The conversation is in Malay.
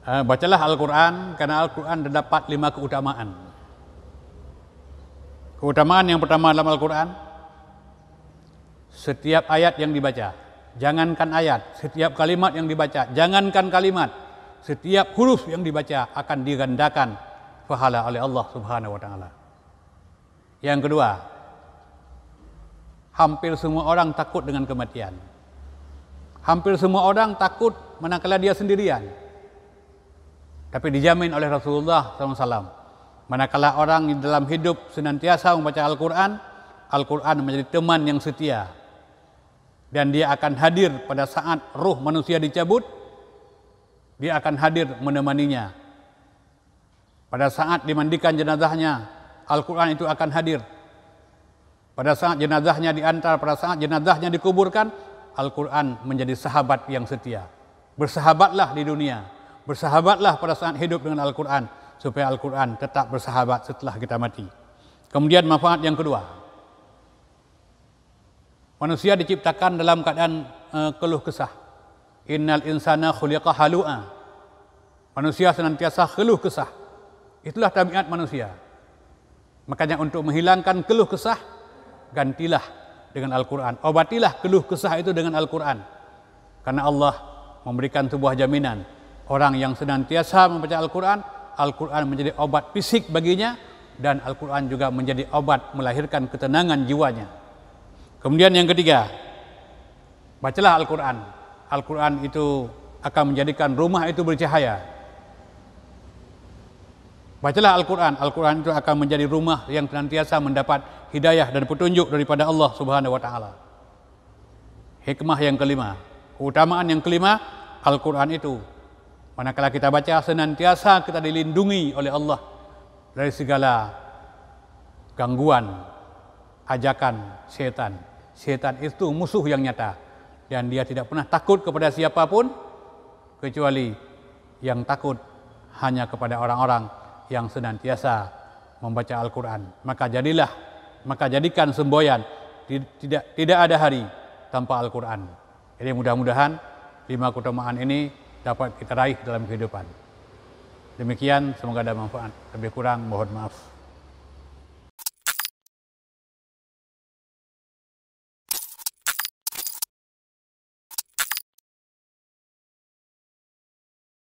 Bacalah Al-Quran, karena Al-Quran terdapat 5 keutamaan. Keutamaan yang pertama dalam Al-Quran, setiap ayat yang dibaca, jangankan ayat, setiap kalimat yang dibaca, jangankan kalimat, setiap huruf yang dibaca akan digandakan pahala oleh Allah Subhanahu wa taala. Yang kedua, hampir semua orang takut dengan kematian. Hampir semua orang takut manakala dia sendirian. Tapi dijamin oleh Rasulullah SAW, manakala orang di dalam hidup senantiasa membaca Al-Quran, Al-Quran menjadi teman yang setia. Dan dia akan hadir pada saat ruh manusia dicabut, dia akan hadir menemaninya. Pada saat dimandikan jenazahnya, Al-Quran itu akan hadir. Pada saat jenazahnya diantar, pada saat jenazahnya dikuburkan, Al-Quran menjadi sahabat yang setia. Bersahabatlah di dunia, bersahabatlah pada saat hidup dengan Al-Quran, supaya Al-Quran tetap bersahabat setelah kita mati. Kemudian manfaat yang kedua, manusia diciptakan dalam keadaan keluh kesah. Innal insana khuliqa halu'a. Manusia senantiasa keluh kesah. Itulah tabiat manusia. Makanya untuk menghilangkan keluh kesah, gantilah dengan Al-Quran. Obatilah keluh kesah itu dengan Al-Quran. Karena Allah memberikan sebuah jaminan. Orang yang senantiasa membaca Al-Quran, Al-Quran menjadi obat fisik baginya, dan Al-Quran juga menjadi obat melahirkan ketenangan jiwanya. Kemudian yang ketiga, bacalah Al-Quran. Al-Quran itu akan menjadikan rumah itu bercahaya. Bacalah Al-Quran. Al-Quran itu akan menjadi rumah yang senantiasa mendapat hidayah dan petunjuk daripada Allah Subhanahu wa taala. Hikmah yang kelima, keutamaan yang kelima, Al-Quran itu manakala kita baca, senantiasa kita dilindungi oleh Allah dari segala gangguan, ajakan setan. Setan itu musuh yang nyata, dan dia tidak pernah takut kepada siapapun, kecuali yang takut hanya kepada orang-orang yang senantiasa membaca Al-Quran. Maka jadikan semboyan, tidak ada hari tanpa Al-Quran. Jadi mudah-mudahan 5 keutamaan ini dapat kita raih dalam kehidupan. Demikian, semoga ada manfaat. Lebih kurang mohon maaf.